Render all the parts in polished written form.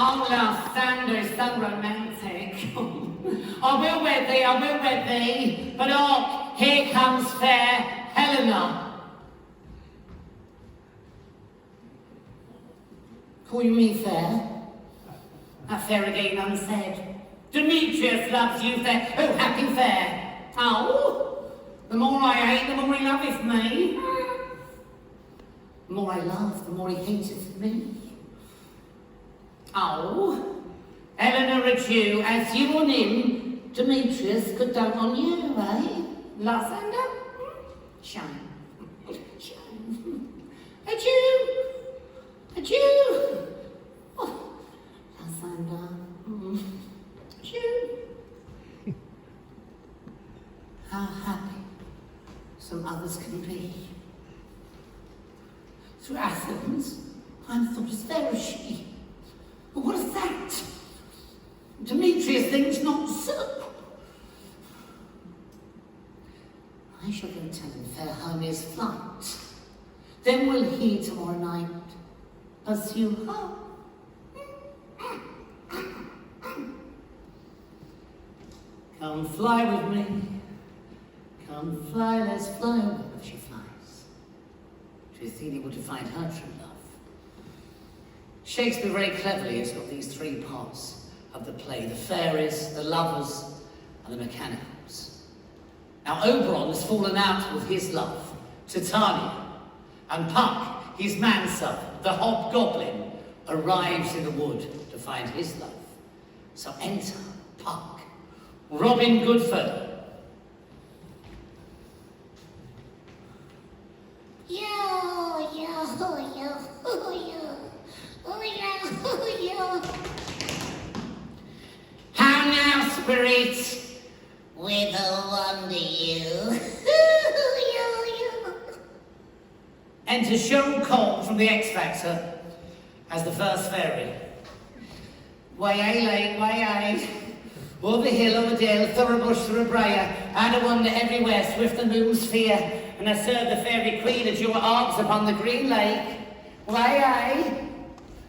Oh, Lysander is so romantic. I will wed thee, but oh, here comes fair Helena. Call you me fair? That fair again unsaid. Demetrius loves you fair, oh happy fair. Oh, the more I hate, the more he loveth me. The more I love, the more he hateth me. Oh, Eleanor a Jew, as you on him, Demetrius could dote on you, eh? Lysander? Shame. Shame. A Jew! A Jew! Oh, Lysander. Jew. How happy some others can be. Through Athens, I'm thought as fair as she. But what of that? Demetrius thinks not so. I shall go tell him fair Hermia's flight. Then will he tomorrow night pursue her. Come fly with me. Come fly, let's fly away. But she flies. She is able to find her true love. Shakespeare very cleverly has got these three parts of the play: the fairies, the lovers, and the mechanicals. Now Oberon has fallen out with his love, Titania, and Puck, his manservant, the hobgoblin, arrives in the wood to find his love. So enter Puck, Robin Goodfellow. How now, spirit? Whither wander you? Enter Cheryl Cole from the X Factor as the first fairy. Way-ay, lake, way-ay. Over hill, over dale, thorough bush, through a briar, and a wander everywhere, swift the moon's sphere, and I serve the fairy queen at your arms upon the green lake. Way-ay.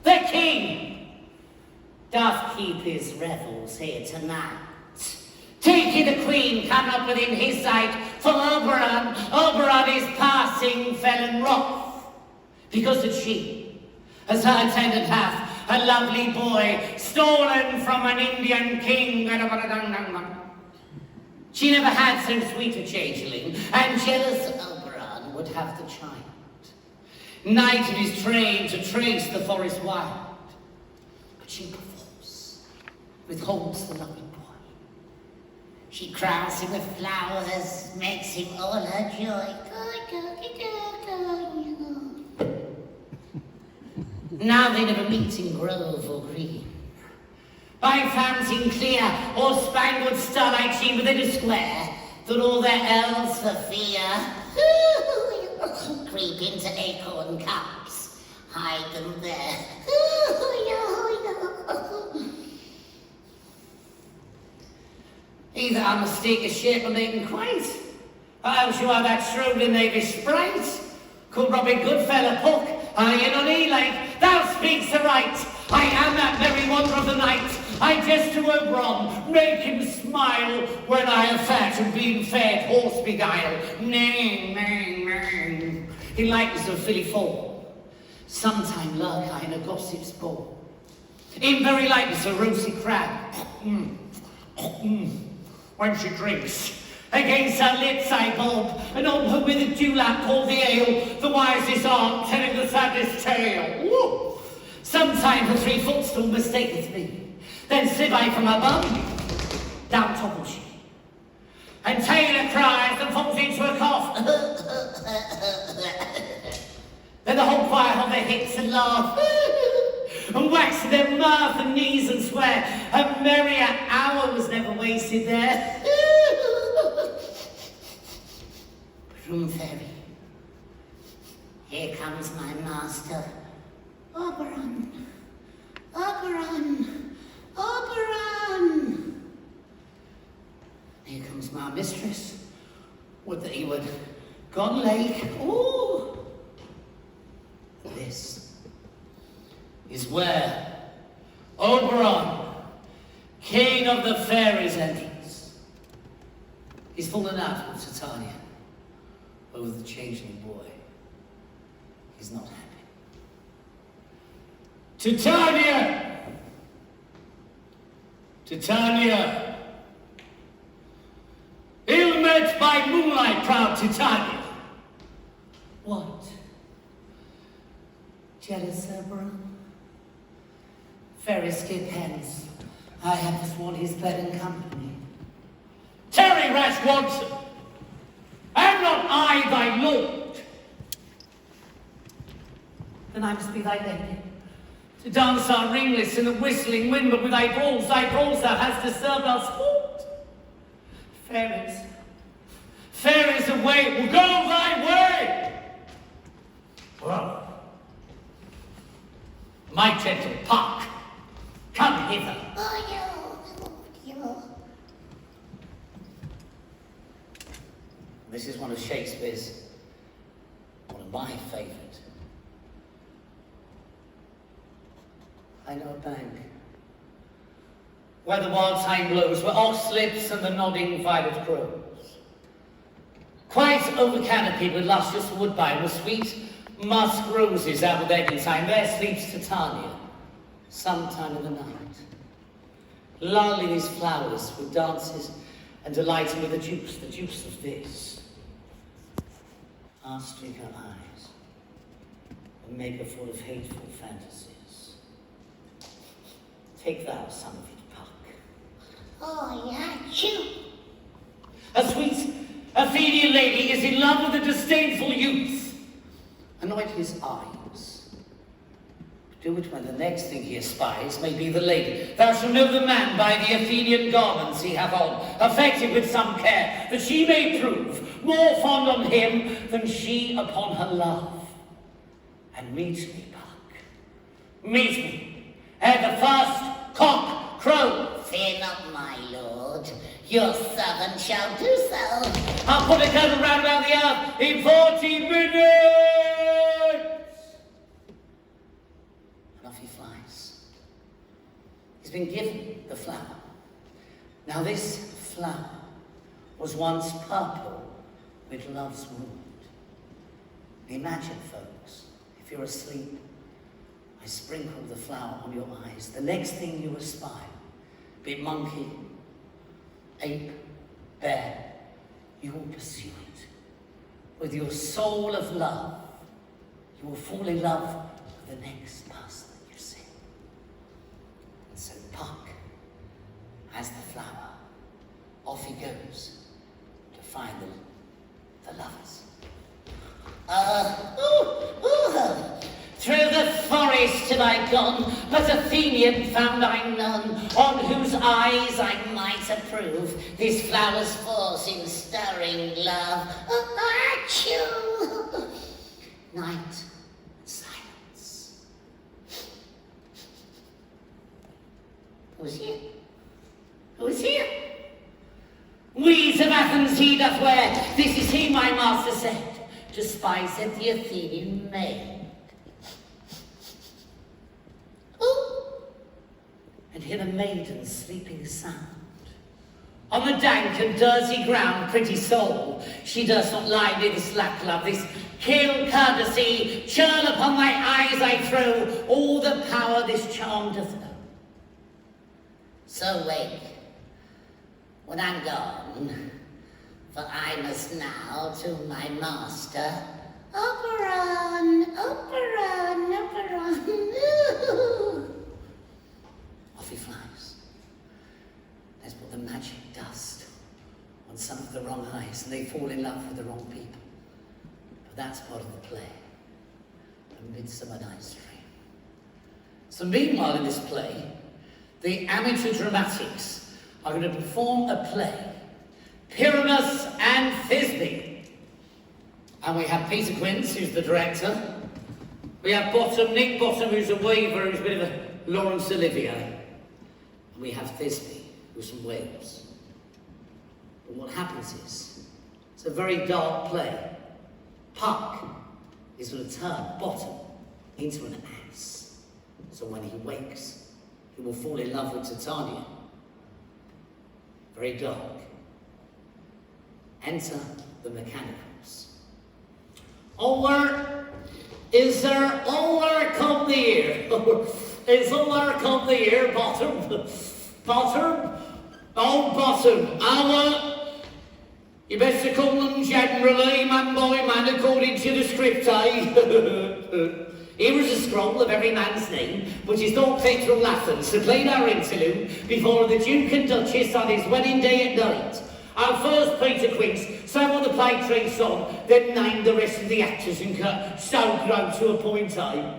The king doth keep his revels here tonight. Take ye the queen, come up within his sight, for Oberon is passing felon wrath, because that she, as her attendant hath, a lovely boy, stolen from an Indian king. She never had so sweet a changeling, and jealous Oberon would have the child. Knight of his train to trace the forest wild, but she perforce withholds the lovely boy. She crowns him with flowers, makes him all her joy. Now they never meet in grove or green, by fountain clear or spangled starlight sheen within a square, that all their elves for fear creep into acorn cups, hide them there. Either I mistake a shape of maiden quite, or else you are that shrewd and knavish sprite, called Robin Goodfellow Puck, I in on E-Lake, thou speaks aright. I am that merry wanderer of the night. I jest to Oberon, make him smile, when I have fat and been fed, horse beguile. Nay, nay, nay. He likes of filly fall, sometime lurk I in a gossip's ball. In very likeness a rosy crab. When she drinks, against her lips I bob, and on her with a dewlap pour the ale, the wisest aunt telling the saddest tale. Woo! Sometime her 3 footstool mistaketh me, then slip I from her bum, down topple she, and Taylor cries and falls into a cough. Then the whole choir hold their hips and laugh, and wax their mirth and knees and swear, a merrier hour was never wasted there. Room fairy, here comes my master, Oberon, Oberon, Oberon. Here comes my mistress, would that he would gone lake. Ooh, this is where Oberon, king of the fairies' entrance. He's fallen out with Titania over the changeling boy. He's not happy. Titania! Titania! Ill met by moonlight, proud Titania. What? Jealous, Oberon? Fairy skip hence. I have sworn his bed and company. Tarry, rash Watson! Am not I thy lord? Then I must be thy lady. To dance our ringlets in the whistling wind, but with thy brawls thou hast disturbed our sport. Fairies, fairies away, will go thy way! Well, my gentle Puck, come hither. This is one of Shakespeare's, one of my favourite. I know a bank where the wild thyme blows, where ox slips and the nodding violet grows. Quite over canopied with luscious woodbine, with sweet musk roses out with Eglantine, there sleeps Titania, sometime in the night. Lulling these flowers with dances and delighting with the juice of this. I'll streak her eyes and make her full of hateful fantasies. Take thou some of it, Puck. Oh, yeah, chew. A sweet Athenian lady is in love with a disdainful youth. Anoint his eyes. Do it when the next thing he espies may be the lady. Thou shalt know the man by the Athenian garments he hath on, affected with some care, that she may prove more fond on him than she upon her love. And meet me, Puck. Meet me, ere the first cock crow. Fear not, my lord. Your servant shall do so. I'll put a curtain round about the earth in 40 minutes! And off he flies. He's been given the flower. Now this flower was once purple with love's wound. Imagine, folks, if you're asleep, I sprinkle the flower on your eyes. The next thing you espy, be it monkey, ape, bear, you will pursue it. With your soul of love, you will fall in love with the next person that you see. And so Puck has the flower. Off he goes to find the lovers. Through the forest have I gone, but Athenian found I none, on whose eyes I might approve this flower's force in stirring love. Achoo! Night and silence. Who's here? Who's here? Weeds of Athens he doth wear. This is he, my master said, to spice at the Athenian maid. And hear the maiden sleeping sound. On the dank and dirty ground, pretty soul, she durst not lie near this lack love, this kill courtesy, churl upon thy eyes I throw, all the power this charm doth know. So wake, when I'm gone, for I must now to my master, Oberon, Oberon, Oberon. Off he flies. Let's put the magic dust on some of the wrong eyes and they fall in love with the wrong people. But that's part of the play. A MidsummerNight's Dream. So meanwhile in this play, the amateur dramatics are going to perform a play, Pyramus and Thisbe. And we have Peter Quince, who's the director. We have Bottom, Nick Bottom, who's a waver, who's a bit of a Laurence Olivier. And we have Thisbe, who's from Wales. But what happens is, it's a very dark play. Puck is going to turn Bottom into an ass. So when he wakes, who will fall in love with Titania. Very dark. Enter the mechanicals. Over, is there over come the ear? Is over come the ear, bottom? Bottom? Oh, bottom. You best to call them generally, man by man, according to the script, eh? Here is a scroll of every man's name, which is not played from Latin, so played our interlude before the Duke and Duchess on his wedding day at night. Our first Peter Quince sang on the play train song, then named the rest of the actors and cut so grown to a point, eh?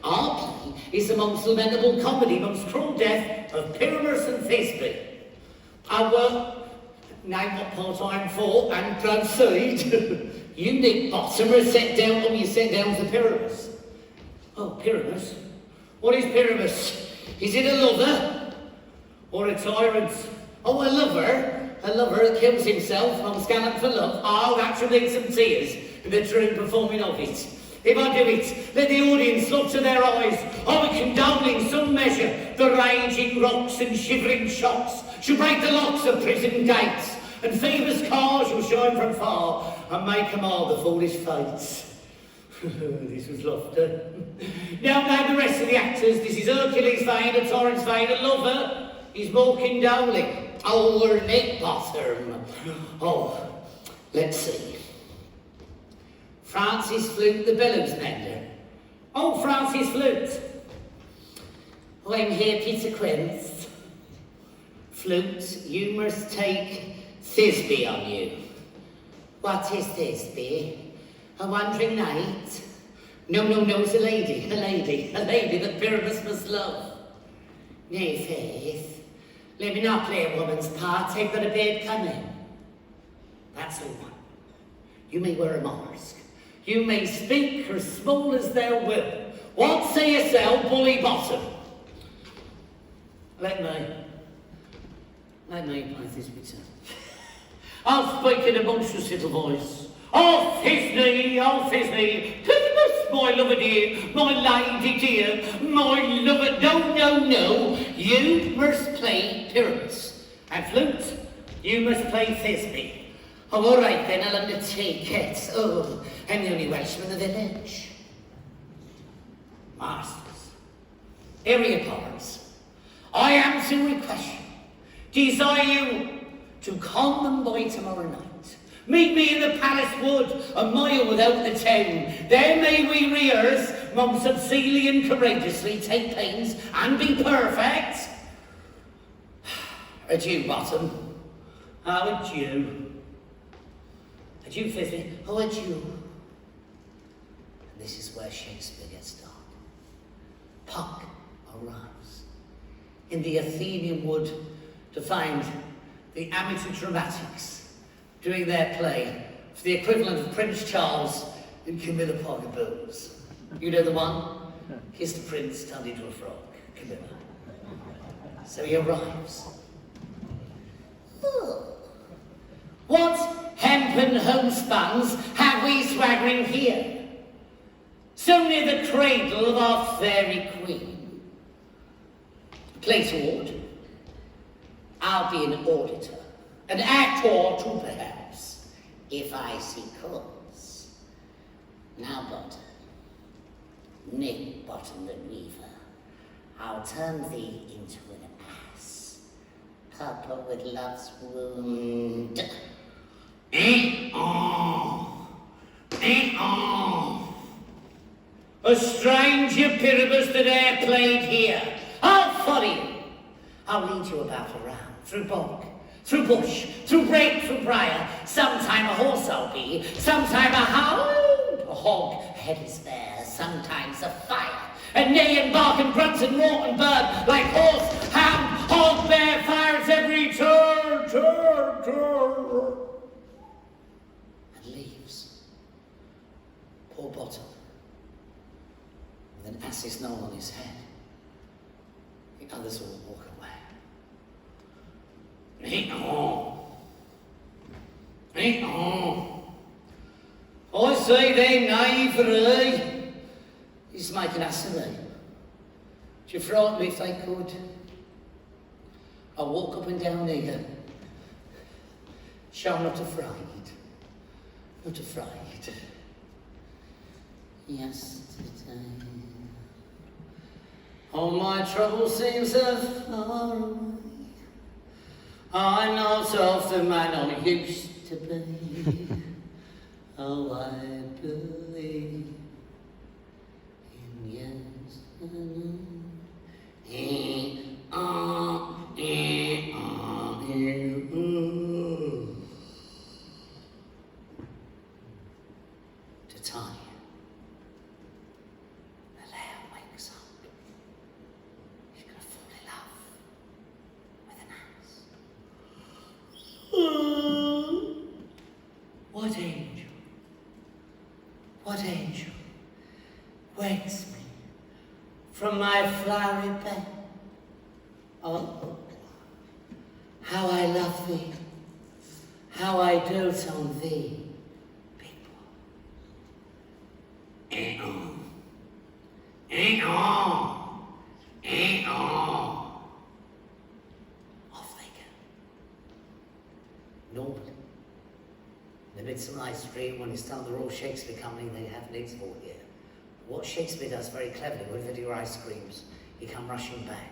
Our play is the most lamentable comedy, most cruel death of Pyramus and Thisbe. Our name what part I'm for and proceed. You Nick Bottomer set down when you set down for Pyramus. Oh, Pyramus? What is Pyramus? Is it a lover? Or a tyrant? Oh, a lover? A lover that kills himself on scallop for love? Oh, that should leave some tears in the true performing of it. If I do it, let the audience look to their eyes. I condone in some measure the raging rocks and shivering shocks shall break the locks of prison gates, and Phoebus' car shall shine from far and make them all the foolish fates. This was laughter. Now the rest of the actors. This is Hercules' vein, a torrent's vein, a lover. He's more condoling. Oh, we're Nick Bottom. Oh, let's see. Francis Flute, the bellows mender. Oh, Francis Flute. I'm here, Peter Quince. Flute, you must take Thisbe on you. What is Thisbe? A wandering knight? No, it's a lady that Pyramus must love. Nay, faith, let me not play a woman's part, I've got a babe coming. That's all one. You may wear a mask. You may speak as small as thou will. What sayest thou, bully bottom? Let me play this bitter. I'll speak in a monstrous little voice. Oh, Thisbe, Pyramus, my lover dear, my lady dear, my lover, no, you must play Pyramus. And Flute, you must play Thisbe. Oh, all right then, I'll undertake it. Oh, I'm the only Welshman in the village. Masters, here are your powers. I am to request you, desire you to come and by tomorrow night. Meet me in the palace wood, a mile without the town. There may we rehearse, most obscenely and courageously take pains and be perfect. Adieu, Bottom. Oh, adieu. Adieu, Thisbe. Oh, adieu. And this is where Shakespeare gets started. Puck arrives in the Athenian wood to find the amateur dramatics doing their play for the equivalent of Prince Charles in Camilla Parker Bowles. You know the one? Kissed a prince, turned into a frog. Camilla. So he arrives. Oh. What hempen homespuns have we swaggering here? So near the cradle of our fairy queen. Play toward. I'll be an auditor. An actor or two, perhaps, if I see cause. Now, Bottom, Nick Bottom the Weaver, I'll turn thee into an ass, purple with love's wound. A stranger Pyramus that e'er played here. I'll follow you. I'll lead you about around, through bog, through bush, through brake, through briar. Sometime a horse I'll be, sometime a hound, a hog, a head is bare, sometimes a fire. And neigh and bark and grunt and roar and bird, like horse, hound, hog, bear, fire at every turn. And leaves. Poor Bottom, with an ass's knoll on his head. The others all walk away. I say they naively. He's making us a name. To frighten me if they could. I walk up and down here. Show I'm not afraid. Not afraid. Yesterday. All my troubles seem so far away. I'm not of the man I used to be. Oh, I believe in yesterday. To Tanya, the lair wakes up. She's gonna fall in love with an ass. What angel? What angel wakes me from my flowery bed? Oh, how I love thee, how I dote on thee, people. Off they go. Normally, in the MidsummerNight's dream, when it's done the Royal Shakespeare Company, they have needs for you. What Shakespeare does very cleverly, whenever your ice screams, you come rushing back.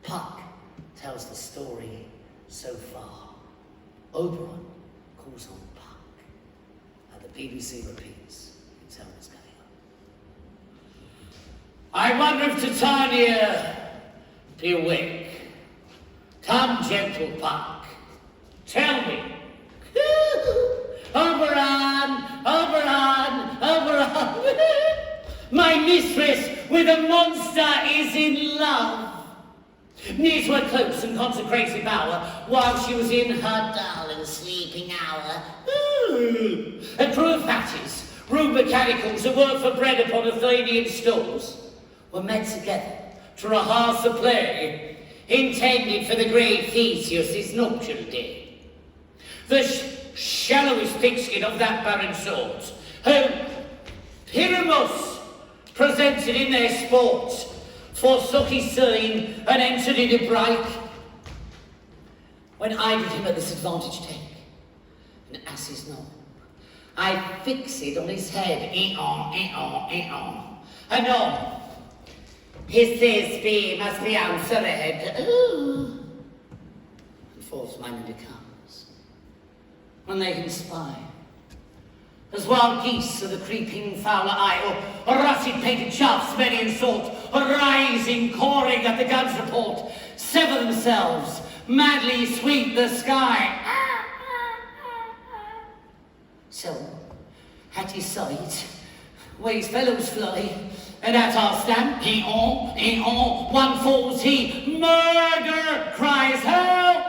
Puck tells the story so far. Oberon calls on Puck. And the BBC repeats. You can tell what's going on. I wonder if Titania be awake. Come, gentle Puck. Tell me. Oberon! Oberon! Oberon! My mistress with a monster is in love. Near to her close and consecrated bower, while she was in her dull and sleeping hour. A crew of fatties, rude mechanicals who work for bread upon Athenian stalls, were met together to rehearse a play intended for the great Theseus' nuptial day. The shallowest pigskin of that barren sort, whom Pyramus presented in their sport, forsook his scene and entered into break. When I did him at this advantage take, an ass's knob, I fix it on his head, and on his Thisbe must be answered. And forth man becomes, when they can spy, as wild geese of the creeping fowler eye, or russet painted chaffs, many and salt, rising, cawing at the gun's report, sever themselves, madly sweep the sky. So, at his side, where his fellows fly, and at our stamp, one falls he, murder, cries, help!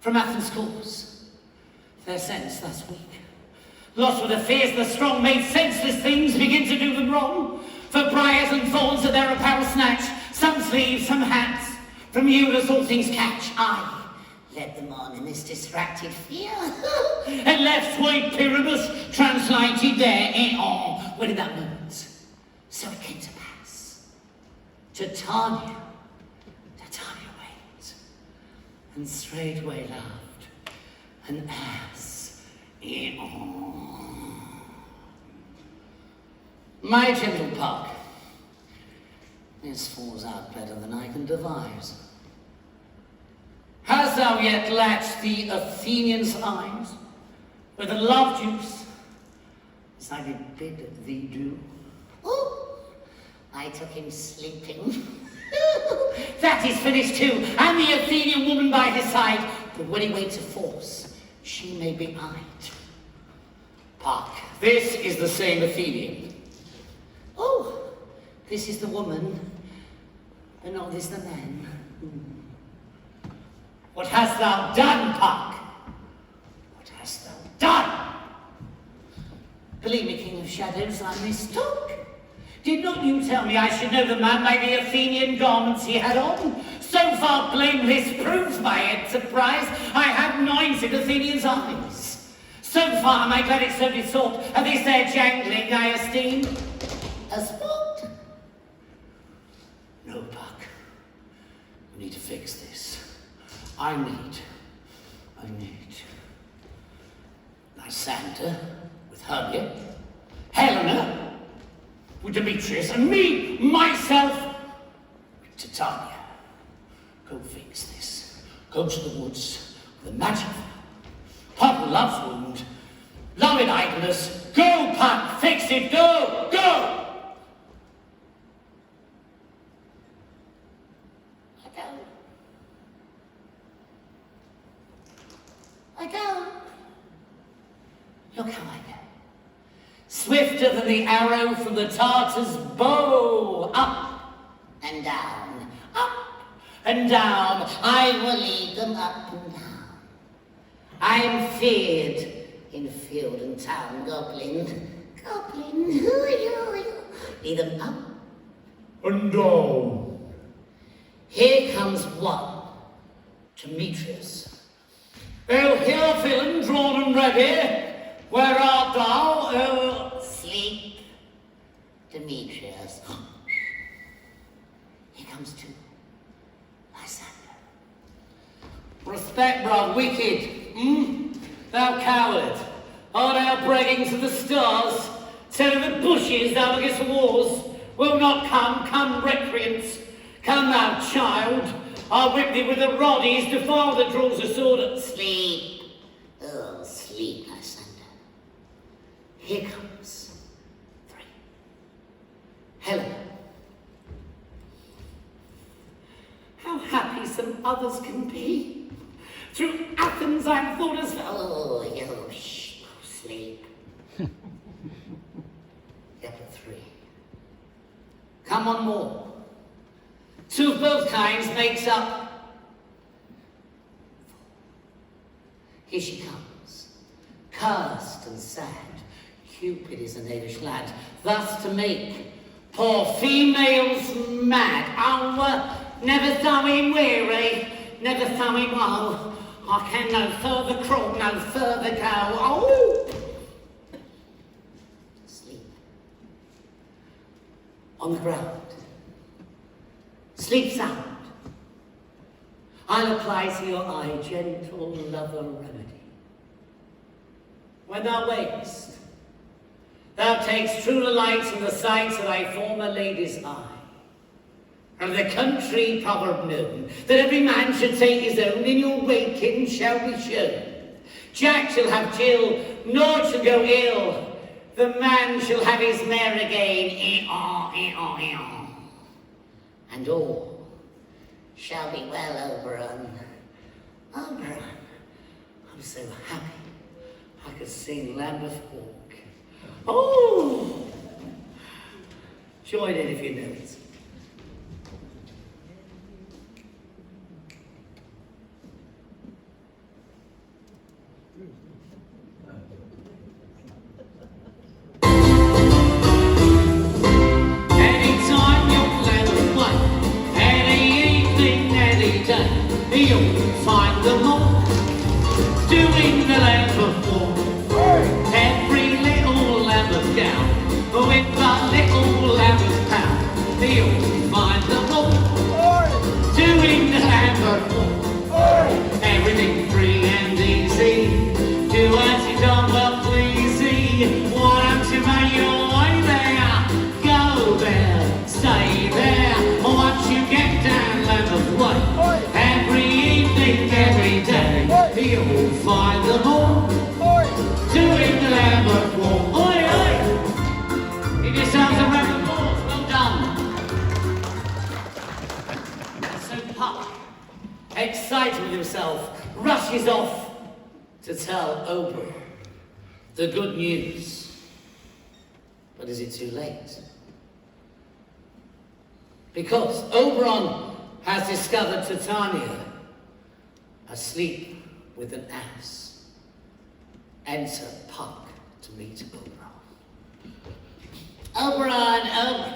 From Athens' course, their sense that's weak. Lost with the fears the strong made senseless things begin to do them wrong. For briars and thorns at their apparel snatch, some sleeves, some hats, from you as all things catch. I led them on in this distracted fear, and left white Pyramus translated there when in that moment, so it came to pass. Titania wait, and straightway loved an ass. My gentle Puck, this falls out better than I can devise. Hast thou yet latched the Athenian's eyes with the love juice, as I did bid thee do? Oh, I took him sleeping. That is finished too, and the Athenian woman by his side. But when he waits a force, she may be eyed. Puck, this is the same Athenian. Oh, This is the woman, but not this the man. What hast thou done, Puck? What hast thou done? Believe me, King of Shadows, I mistook. Did not you tell me I should know the man by the Athenian garments he had on? So far blameless proved my enterprise, I had anointed Athenian's eyes. So far am I glad it so did sort of this there jangling I esteem. a sport? No. We need to fix this. I need Lysander with Hermia, Helena with Demetrius, and me, myself, with Titania. Go fix this. Go to the woods with a magic Puck love's wound. Love in idleness. Go, Puck, fix it, go, go! I go. Look how I go. Swifter than the arrow from the Tartar's bow. Up And down. up and down. I will lead them up and down. I am feared. In field and town, goblin. Goblin. Lead them up. And down. Here comes one. Demetrius. Oh, here, villain, drawn and ready. Where art thou? Oh, Sleep. Demetrius. here comes two. Lysander. Respect, bruv, wicked. Thou coward. Art thou bragging to the stars? Telling the bushes thou against the wars? Will not come recreants. Come, thou child. I'll whip thee with the rod. He's the father that draws a sword. Sleep. Oh, sleep, Lysander. Here comes three. Helena. How happy some others can be. Through Athens I'm thought as Oh, you shh. Sleep. There were three. Come one more. Two of both kinds makes up. Here she comes, cursed and sad. Cupid is a knavish lad, thus to make poor females mad. Oh, never thou him weary, never thou him woe. I can no further crawl, no further go. Oh! Sleep. On the ground. Sleep sound. I'll apply to your eye gentle lover remedy. When thou wakest, thou takes true delight in the sight of thy former lady's eye. From the country proverb known, that every man should take his own, in your waking shall be shown. Jack shall have Jill, naught shall go ill. The man shall have his mare again, And all shall be well, Oberon. Oberon, I'm so happy I could sing Lambeth Walk. Oh! Join in if you know it. You'll find them all doing the Lambeth Walk. Every little Lambeth gal with a little Lambeth pal. You'll find them all doing the Lambeth Walk. Everything free and easy. Do as you don't but pleasy. Why don't you make your way there? Go there, stay there. Once you get down Lambeth Way. Every day, you'll find them all doing the Lambeth Walk. Oi, oi! Give yourselves a round of applause. Well done. So Puck, excited with himself, rushes off to tell Oberon the good news. But is it too late? Because Oberon has discovered Titania asleep with an ass. Enter Puck to meet Oberon. Oberon.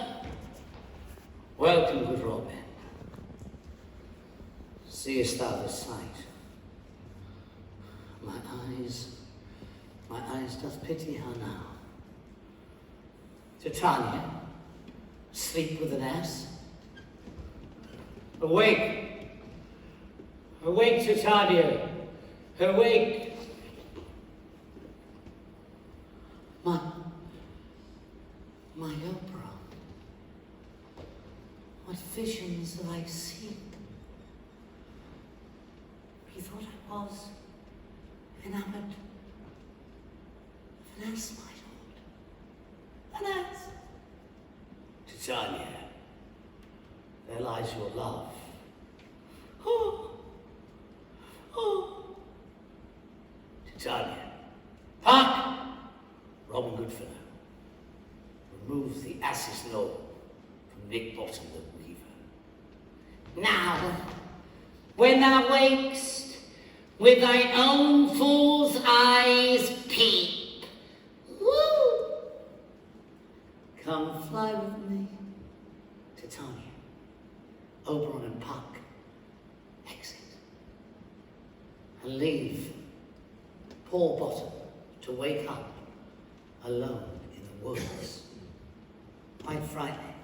Welcome, good Robin. Seest thou this sight? My eyes doth pity her now. Titania, asleep with an ass? Awake, Awake, Titania. Awake. My opera. What visions have I seen? Methought I was enamoured of an ass, my lord. An ass. Titania, there lies your love. Oh. Titania. Hark! Robin Goodfellow removes the ass's law from Nick Bottom the weaver. Now, when thou wakest, with thine own fool's eyes peep. Woo! Come fly with me, Titania. Oberon and Puck, exit. And leave poor Bottom to wake up alone in the woods, quite frightening,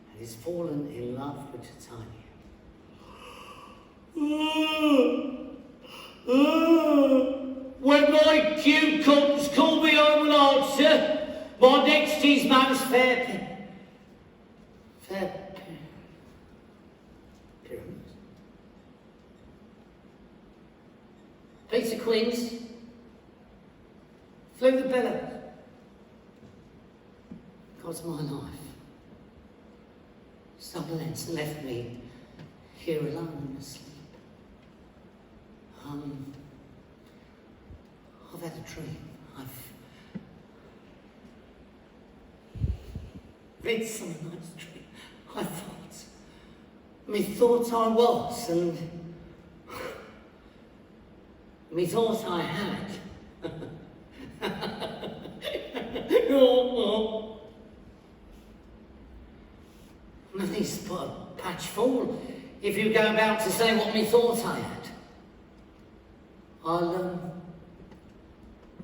and he's fallen in love with Titania. When my cue comes, call me, I will answer. My next is man's fair pyramid. Peter Quinns flew the billows. God's my life. Somnolence left me here alone asleep. I've had a dream. Midsummer's dream. Methought I was, and methought I had. Oh. At least put a patch full if you go about to say what methought I had.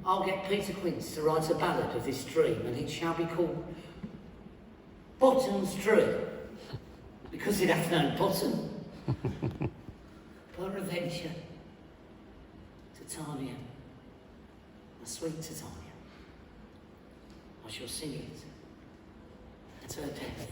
I'll get Peter Quinns to write a ballad of this dream, and it shall be called Bottom's Dream, because it hath no bottom. Peradventure, Titania, my sweet Titania, I shall sing it at her death.